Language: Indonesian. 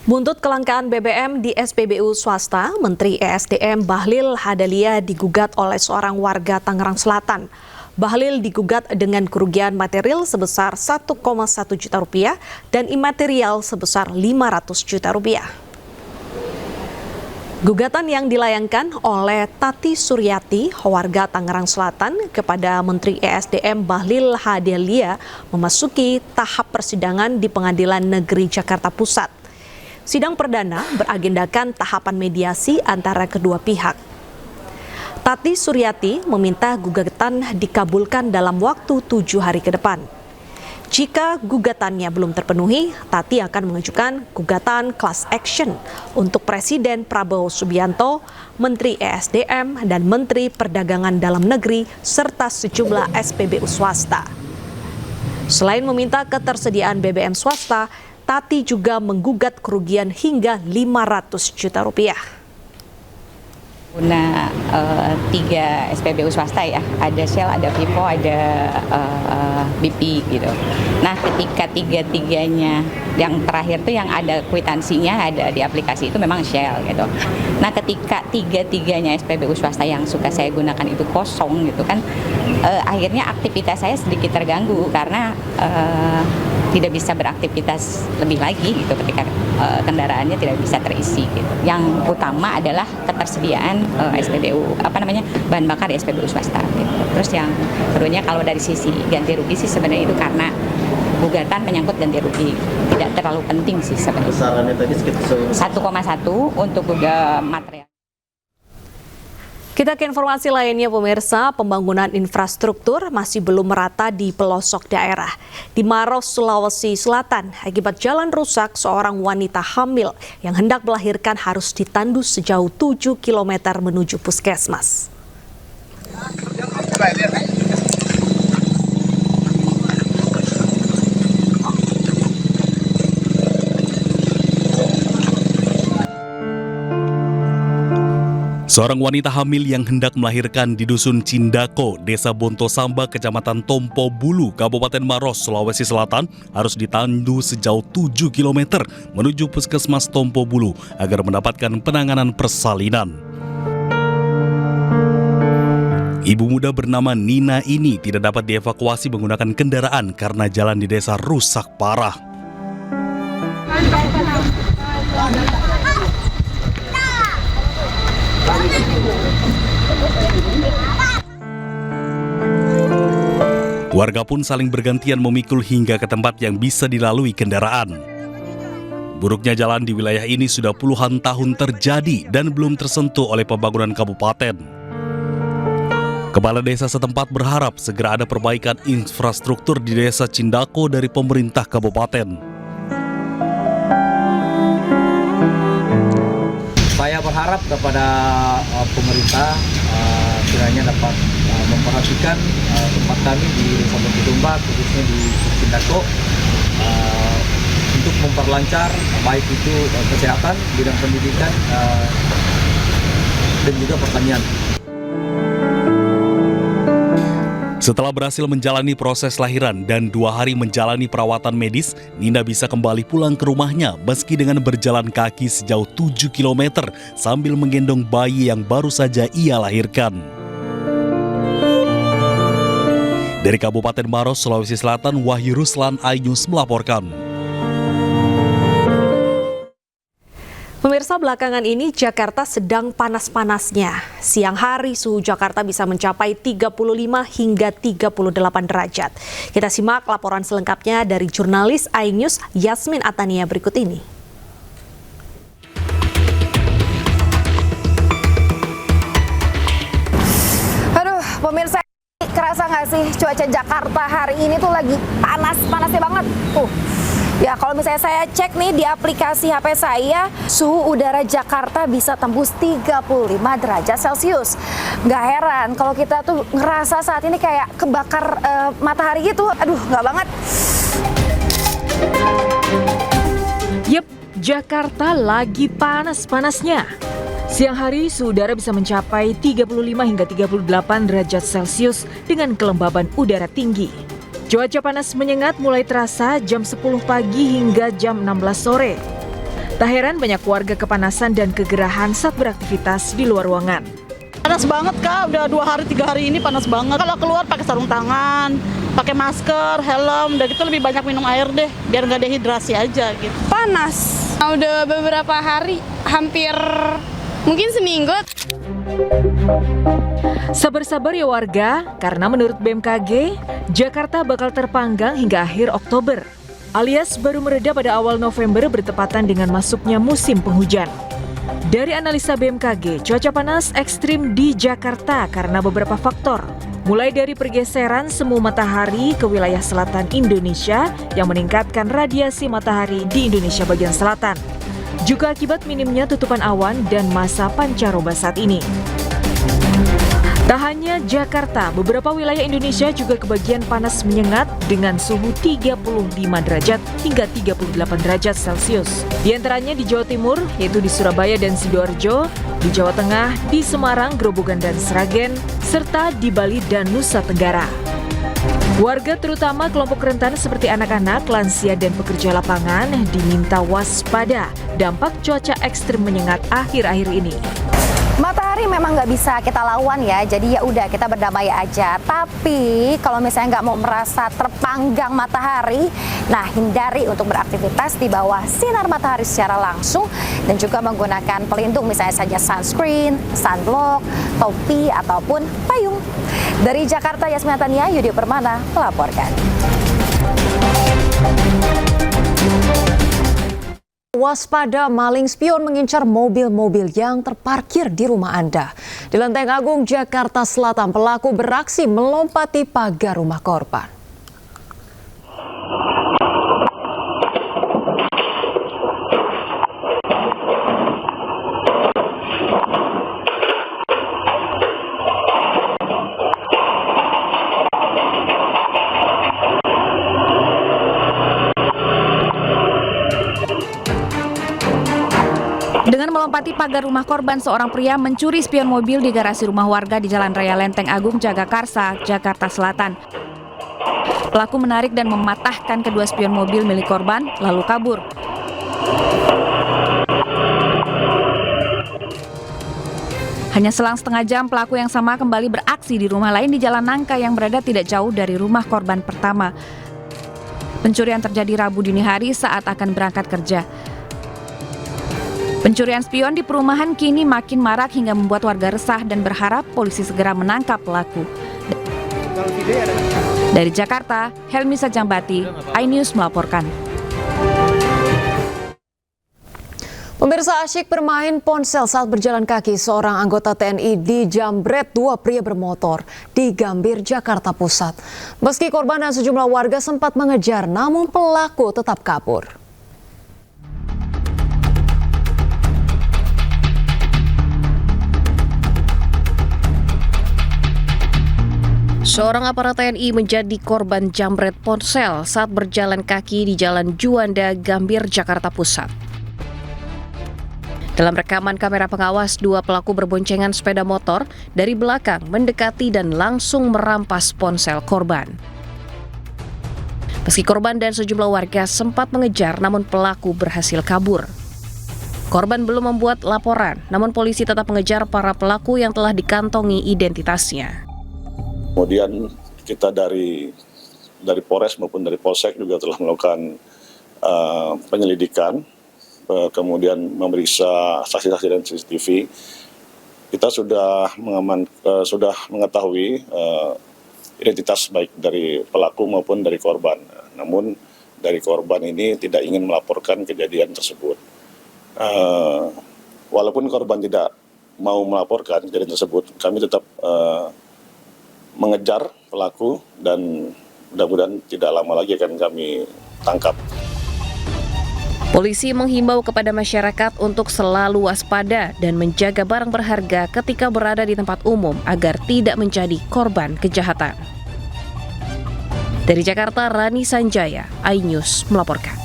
Buntut kelangkaan BBM di SPBU swasta, Menteri ESDM Bahlil Lahadalia digugat oleh seorang warga Tangerang Selatan. Bahlil digugat dengan kerugian material sebesar 1,1 juta rupiah dan imaterial sebesar 500 juta rupiah. Gugatan yang dilayangkan oleh Tati Suryati, warga Tangerang Selatan, kepada Menteri ESDM Bahlil Lahadalia memasuki tahap persidangan di Pengadilan Negeri Jakarta Pusat. Sidang perdana beragendakan tahapan mediasi antara kedua pihak. Tati Suryati meminta gugatan dikabulkan dalam waktu 7 hari ke depan. Jika gugatannya belum terpenuhi, Tati akan mengajukan gugatan class action untuk Presiden Prabowo Subianto, Menteri ESDM, dan Menteri Perdagangan Dalam Negeri, serta sejumlah SPBU swasta. Selain meminta ketersediaan BBM swasta, Tati juga menggugat kerugian hingga 500 juta rupiah. Guna 3 SPBU swasta ya, ada Shell, ada Vivo, ada BP gitu. Nah, ketika tiga-tiganya yang terakhir tuh yang ada kwitansinya ada di aplikasi itu memang Shell gitu. Nah, ketika tiga-tiganya SPBU swasta yang suka saya gunakan itu kosong gitu kan, akhirnya aktivitas saya sedikit terganggu karena tidak bisa beraktivitas lebih lagi gitu ketika kendaraannya tidak bisa terisi gitu. Yang utama adalah ketersediaan SPBU bahan bakar di SPBU swasta gitu. Terus yang keduanya kalau dari sisi ganti rugi sih sebenarnya itu karena gugatan menyangkut ganti rugi tidak terlalu penting sih sebenarnya. Besarannya tadi sekitar 1,1 untuk material. Kita ke informasi lainnya, pemirsa. Pembangunan infrastruktur masih belum merata di pelosok daerah. Di Maros, Sulawesi Selatan, akibat jalan rusak, seorang wanita hamil yang hendak melahirkan harus ditandu sejauh 7 km menuju puskesmas. Seorang wanita hamil yang hendak melahirkan di Dusun Cindako, Desa Bontosamba, Kecamatan Tompo Bulu, Kabupaten Maros, Sulawesi Selatan, harus ditandu sejauh 7 km menuju Puskesmas Tompo Bulu agar mendapatkan penanganan persalinan. Ibu muda bernama Nina ini tidak dapat dievakuasi menggunakan kendaraan karena jalan di desa rusak parah. Warga pun saling bergantian memikul hingga ke tempat yang bisa dilalui kendaraan. Buruknya jalan di wilayah ini sudah puluhan tahun terjadi dan belum tersentuh oleh pembangunan kabupaten. Kepala desa setempat berharap segera ada perbaikan infrastruktur di desa Cindako dari pemerintah kabupaten. Saya berharap kepada pemerintah kiranya dapat memperhatikan tempat kami di Desa Bontotumba, khususnya di Cindako, untuk memperlancar baik itu kesehatan, bidang pendidikan, dan juga pertanian. Setelah berhasil menjalani proses lahiran dan 2 hari menjalani perawatan medis, Nina bisa kembali pulang ke rumahnya meski dengan berjalan kaki sejauh 7 km sambil menggendong bayi yang baru saja ia lahirkan. Dari Kabupaten Maros, Sulawesi Selatan, Wahyu Ruslan, iNews melaporkan. Pemirsa, belakangan ini Jakarta sedang panas-panasnya. Siang hari suhu Jakarta bisa mencapai 35 hingga 38 derajat. Kita simak laporan selengkapnya dari jurnalis iNews Yasmin Atania berikut ini. Aduh, pemirsa, kerasa nggak sih cuaca Jakarta hari ini tuh lagi panas-panasnya banget. Ya, kalau misalnya saya cek nih di aplikasi HP saya, suhu udara Jakarta bisa tembus 35 derajat Celcius. Nggak heran kalau kita tuh ngerasa saat ini kayak kebakar matahari gitu. Aduh, nggak banget. Yep, Jakarta lagi panas-panasnya. Siang hari suhu udara bisa mencapai 35 hingga 38 derajat Celcius dengan kelembaban udara tinggi. Cuaca panas menyengat mulai terasa jam 10 pagi hingga jam 16 sore. Tak heran banyak warga kepanasan dan kegerahan saat beraktivitas di luar ruangan. Panas banget Kak, udah 2 hari 3 hari ini panas banget. Kalau keluar pakai sarung tangan, pakai masker, helm, udah gitu lebih banyak minum air deh, biar nggak dehidrasi aja gitu. Panas, udah beberapa hari, hampir mungkin seminggu. Sabar-sabar ya warga, karena menurut BMKG, Jakarta bakal terpanggang hingga akhir Oktober. Alias baru mereda pada awal November bertepatan dengan masuknya musim penghujan. Dari analisa BMKG, cuaca panas ekstrim di Jakarta karena beberapa faktor. Mulai dari pergeseran semu matahari ke wilayah selatan Indonesia yang meningkatkan radiasi matahari di Indonesia bagian selatan. Juga akibat minimnya tutupan awan dan masa pancaroba saat ini. Tak hanya Jakarta, beberapa wilayah Indonesia juga kebagian panas menyengat dengan suhu 35 derajat hingga 38 derajat Celcius. Di antaranya di Jawa Timur, yaitu di Surabaya dan Sidoarjo, di Jawa Tengah, di Semarang, Grobogan dan Sragen, serta di Bali dan Nusa Tenggara. Warga terutama kelompok rentan seperti anak-anak, lansia dan pekerja lapangan diminta waspada dampak cuaca ekstrim menyengat akhir-akhir ini. Matahari memang nggak bisa kita lawan ya, jadi ya udah kita berdamai aja. Tapi kalau misalnya nggak mau merasa terpanggang matahari, nah hindari untuk beraktivitas di bawah sinar matahari secara langsung dan juga menggunakan pelindung misalnya saja sunscreen, sunblock, topi ataupun payung. Dari Jakarta, Yasmin Tania, Yudi Permana melaporkan. Waspada maling spion mengincar mobil-mobil yang terparkir di rumah Anda. Di Lenteng Agung, Jakarta Selatan, pelaku beraksi melompati pagar rumah korban. Dengan melompati pagar rumah korban, seorang pria mencuri spion mobil di garasi rumah warga di Jalan Raya Lenteng Agung, Jagakarsa, Jakarta Selatan. Pelaku menarik dan mematahkan kedua spion mobil milik korban, lalu kabur. Hanya selang setengah jam, pelaku yang sama kembali beraksi di rumah lain di Jalan Nangka yang berada tidak jauh dari rumah korban pertama. Pencurian terjadi Rabu dini hari saat akan berangkat kerja. Pencurian spion di perumahan kini makin marak hingga membuat warga resah dan berharap polisi segera menangkap pelaku. Dari Jakarta, Helmi Sajambati, iNews melaporkan. Pemirsa, asyik bermain ponsel saat berjalan kaki, seorang anggota TNI dijambret 2 pria bermotor di Gambir, Jakarta Pusat. Meski korban dan sejumlah warga sempat mengejar, namun pelaku tetap kabur. Seorang aparat TNI menjadi korban jambret ponsel saat berjalan kaki di Jalan Juanda, Gambir, Jakarta Pusat. Dalam rekaman kamera pengawas, 2 pelaku berboncengan sepeda motor dari belakang mendekati dan langsung merampas ponsel korban. Meski korban dan sejumlah warga sempat mengejar, namun pelaku berhasil kabur. Korban belum membuat laporan, namun polisi tetap mengejar para pelaku yang telah dikantongi identitasnya. Kemudian kita dari Polres maupun dari Polsek juga telah melakukan penyelidikan, kemudian memeriksa saksi-saksi dan CCTV. Kita sudah mengetahui identitas baik dari pelaku maupun dari korban. Namun dari korban ini tidak ingin melaporkan kejadian tersebut. Walaupun korban tidak mau melaporkan kejadian tersebut, kami tetap mengejar pelaku dan mudah-mudahan tidak lama lagi akan kami tangkap. Polisi menghimbau kepada masyarakat untuk selalu waspada dan menjaga barang berharga ketika berada di tempat umum agar tidak menjadi korban kejahatan. Dari Jakarta, Rani Sanjaya, iNews melaporkan.